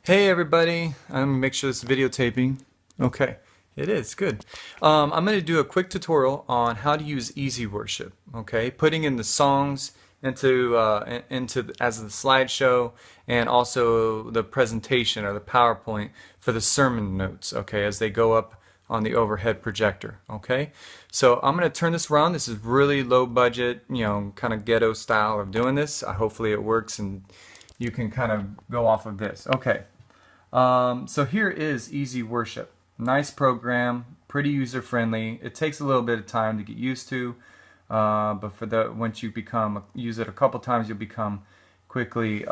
Hey everybody, I'm gonna make sure this is videotaping. Okay, it is good. I'm gonna do a quick tutorial on how to use Easy Worship. Okay, putting in the songs into as the slideshow and also the presentation or the PowerPoint for the sermon notes. Okay, as they go up on the overhead projector. Okay, so I'm gonna turn this around. This is really low budget, kind of ghetto style of doing this. Hopefully it works and you can kind of go off of this. Okay. So here is Easy Worship. Nice program, pretty user friendly. It takes a little bit of time to get used to, but once you use it a couple times, you'll become quickly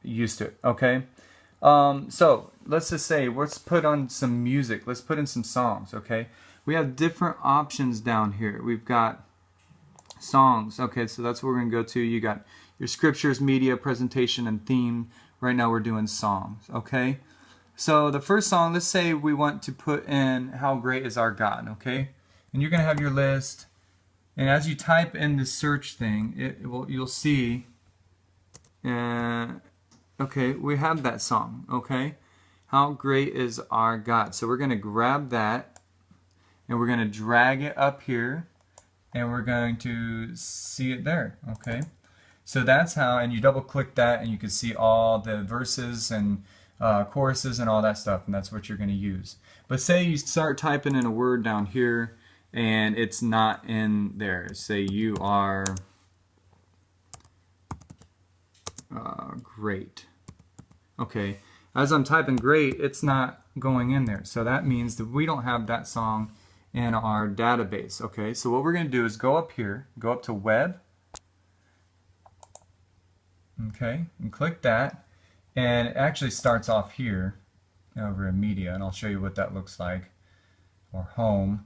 used to it. Okay. So let's just say let's put on some music. Let's put in some songs. Okay. We have different options down here. We've got songs. Okay, so that's what we're going to go to. You got your scriptures, media, presentation, and theme. Right now we're doing songs. Okay, so the first song, let's say we want to put in How Great Is Our God. Okay, and you're going to have your list, and as you type in the search thing, you'll see okay, we have that song. Okay, How Great Is Our God. So we're going to grab that and we're going to drag it up here and we're going to see it there. Okay, so that's how, and you double click that and you can see all the verses and choruses and all that stuff, and that's what you're going to use. But say you start typing in a word down here and it's not in there. Say you are great. Okay, as I'm typing great, it's not going in there. So that means that we don't have that song in our database. Okay, so what we're going to do is go up here, go up to web, okay, and click that, and it actually starts off here over in media, and I'll show you what that looks like, or home,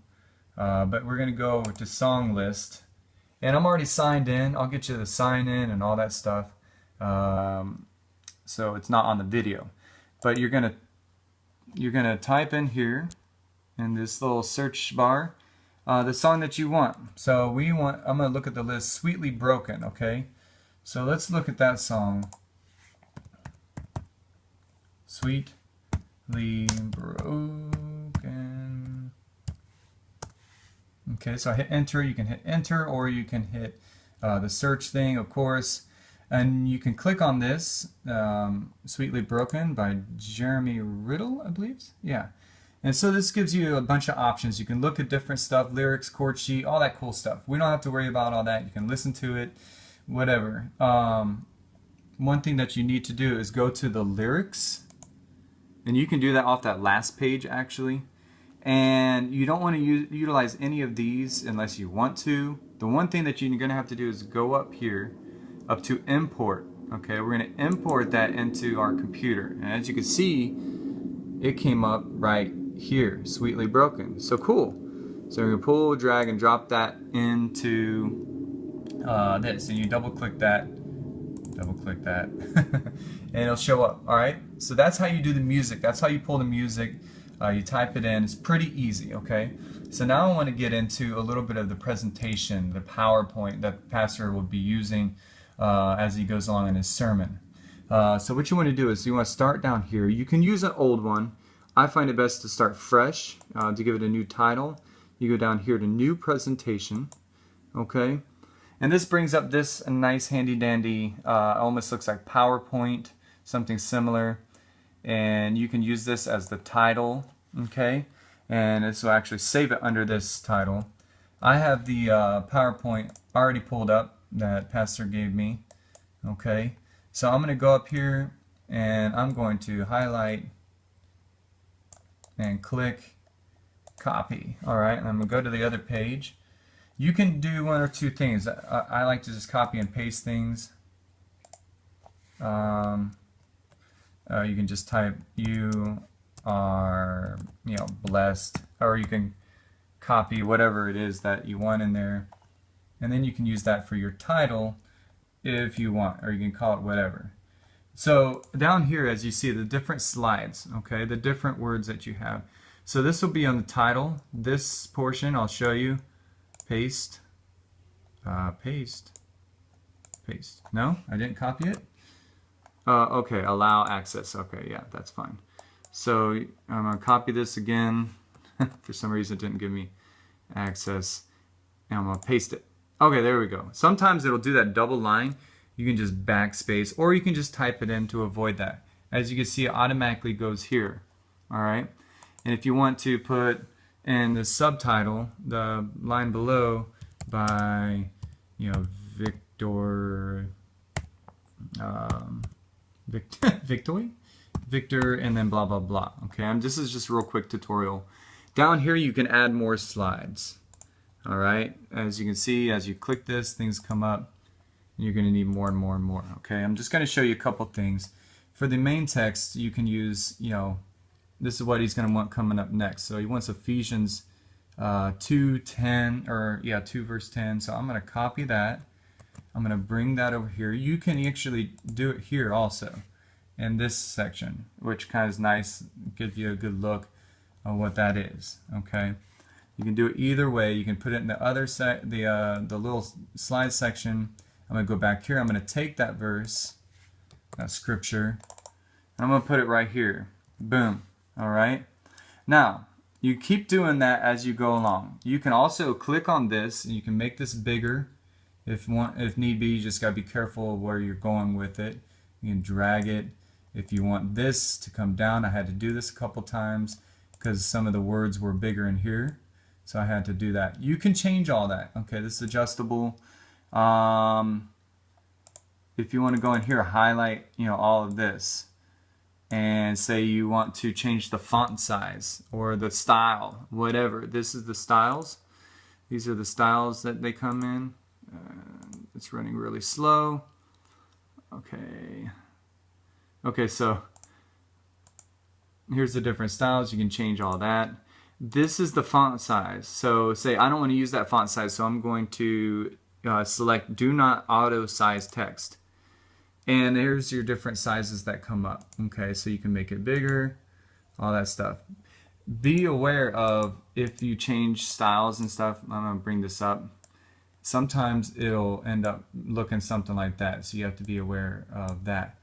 but we're going to go to song list, and I'm already signed in. I'll get you the sign in and all that stuff, so it's not on the video, but you're going to type in here in this little search bar the song that you want. So I'm going to look at the list, Sweetly Broken. Okay, so let's look at that song, Sweetly Broken. Okay, so I hit enter. You can hit enter, or you can hit the search thing, of course, and you can click on this, Sweetly Broken by Jeremy Riddle, I believe. Yeah. And so this gives you a bunch of options. You can look at different stuff, lyrics, chord sheet, all that cool stuff. We don't have to worry about all that. You can listen to it, whatever. One thing that you need to do is go to the lyrics, and you can do that off that last page actually. And you don't want to utilize any of these unless you want to. The one thing that you're going to have to do is go up here, up to import. Okay, we're going to import that into our computer. And as you can see, it came up right here, Sweetly Broken. So cool. So we're going to pull, drag, and drop that into this, and you double click that, and it'll show up. Alright, so that's how you do the music. That's how you pull the music. You type it in. It's pretty easy. Okay, so now I want to get into a little bit of the presentation, the PowerPoint that Pastor will be using as he goes along in his sermon. So what you want to do is you want to start down here. You can use an old one. I find it best to start fresh to give it a new title. You go down here to New Presentation. Okay, and this brings up this nice handy dandy, almost looks like PowerPoint, something similar, and you can use this as the title. Okay, and this will actually save it under this title. I have the PowerPoint already pulled up that Pastor gave me. Okay, so I'm going to go up here and I'm going to highlight and click copy. Alright, and I'm going to go to the other page. You can do one or two things. I like to just copy and paste things. You can just type you are blessed, or you can copy whatever it is that you want in there, and then you can use that for your title if you want, or you can call it whatever. So down here, as you see, the different slides, okay, the different words that you have. So this will be on the title. This portion I'll show you. Paste, paste. No, I didn't copy it. Okay, allow access. Okay, yeah, that's fine. So I'm gonna copy this again. For some reason it didn't give me access. And I'm gonna paste it. Okay, there we go. Sometimes it'll do that double line. You can just backspace, or you can just type it in to avoid that. As you can see, it automatically goes here. All right. And if you want to put in the subtitle, the line below, by, you know, Victor, Victor, and then blah blah blah. Okay, and this is just a real quick tutorial. Down here you can add more slides. All right, as you can see, as you click this, things come up. You're going to need more and more and more. Okay, I'm just going to show you a couple things. For the main text, you can use, you know, this is what he's going to want coming up next. So he wants Ephesians 2:10, or yeah, 2 verse 10. So I'm going to copy that. I'm going to bring that over here. You can actually do it here also in this section, which kind of is nice, gives you a good look of what that is. Okay, you can do it either way. You can put it in the other the little slide section. I'm going to go back here. I'm going to take that verse, that scripture, and I'm going to put it right here. Boom. All right. Now, you keep doing that as you go along. You can also click on this, and you can make this bigger if need be. You just got to be careful of where you're going with it. You can drag it. If you want this to come down, I had to do this a couple times because some of the words were bigger in here, so I had to do that. You can change all that. Okay, this is adjustable. If you want to go in here, highlight, you know, all of this, and say you want to change the font size or the style, whatever. This is the styles. These are the styles that they come in. It's running really slow. Okay. Okay, so here's the different styles. You can change all that. This is the font size. So say I don't want to use that font size, so I'm going to select do not auto size text. And here's your different sizes that come up. Okay, so you can make it bigger, all that stuff. Be aware of if you change styles and stuff. I'm going to bring this up. Sometimes it'll end up looking something like that, so you have to be aware of that.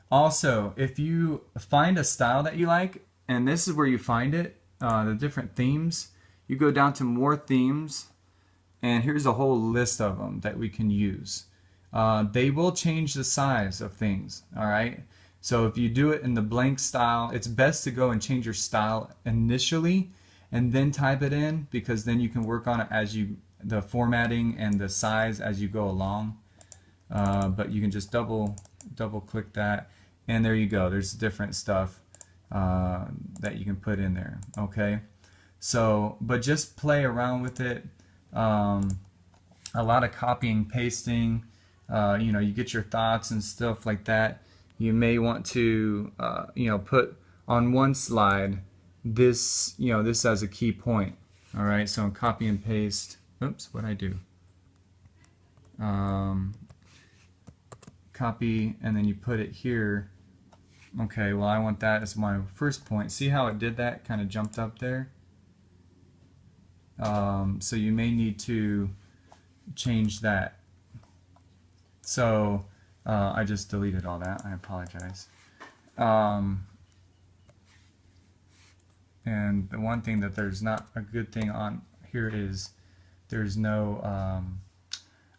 Also, if you find a style that you like, and this is where you find it, the different themes, you go down to more themes, and here's a whole list of them that we can use. They will change the size of things, all right? So if you do it in the blank style, it's best to go and change your style initially and then type it in, because then you can work on it as the formatting and the size as you go along. But you can just double click that, and there you go. There's different stuff that you can put in there. Okay, so but just play around with it. A lot of copying, pasting. You know, you get your thoughts and stuff like that. You may want to you know, put on one slide this, you know, this as a key point. All right, so copy and paste. Oops, what'd I do? Copy, and then you put it here. Okay, well, I want that as my first point. See how it did that? Kind of jumped up there. So you may need to change that. So I just deleted all that. I apologize. And the one thing that there's not a good thing on here is there's no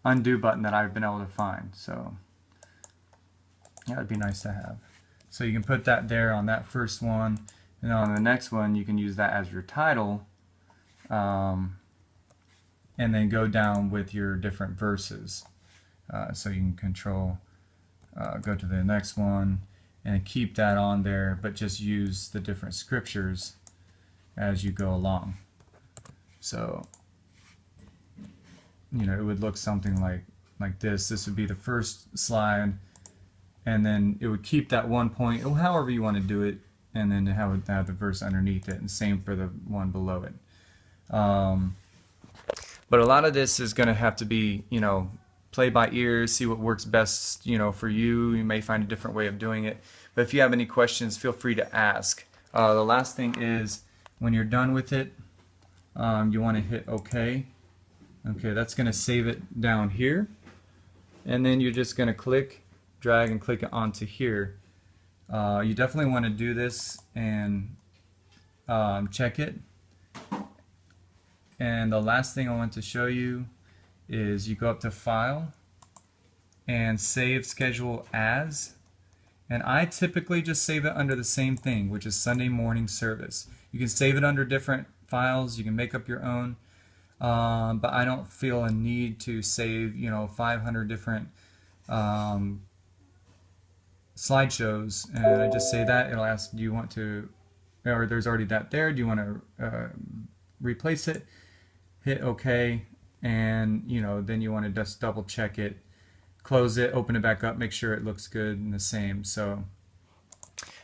undo button that I've been able to find. So that would be nice to have. So you can put that there on that first one, and on the next one you can use that as your title, and then go down with your different verses. So you can control, go to the next one and keep that on there, but just use the different scriptures as you go along. So, you know, it would look something like this. This would be the first slide, and then it would keep that one point, or however you want to do it, and then have the verse underneath it, and same for the one below it. But a lot of this is going to have to be, you know, play by ear, see what works best, you know, for you. You may find a different way of doing it. But if you have any questions, feel free to ask. The last thing is, when you're done with it, you want to hit OK. Okay, that's going to save it down here. And then you're just going to click drag and click it onto here. You definitely want to do this and check it. And the last thing I want to show you is you go up to File and Save Schedule As. And I typically just save it under the same thing, which is Sunday morning service. You can save it under different files, you can make up your own, but I don't feel a need to save 500 different slideshows. And I just say that, it'll ask, do you want to, or there's already that there, do you want to replace it? Hit OK, and then you want to just double check it, close it, open it back up, make sure it looks good and the same. So,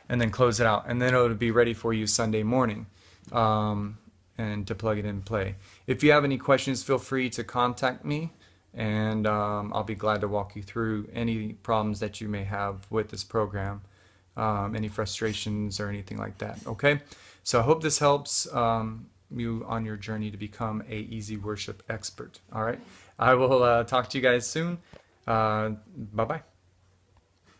and then close it out, and then it'll be ready for you Sunday morning, and to plug it in and play. If you have any questions, feel free to contact me, and I'll be glad to walk you through any problems that you may have with this program, any frustrations or anything like that. Okay, so I hope this helps you on your journey to become a Easy Worship expert. All right, I will talk to you guys soon. Bye-bye.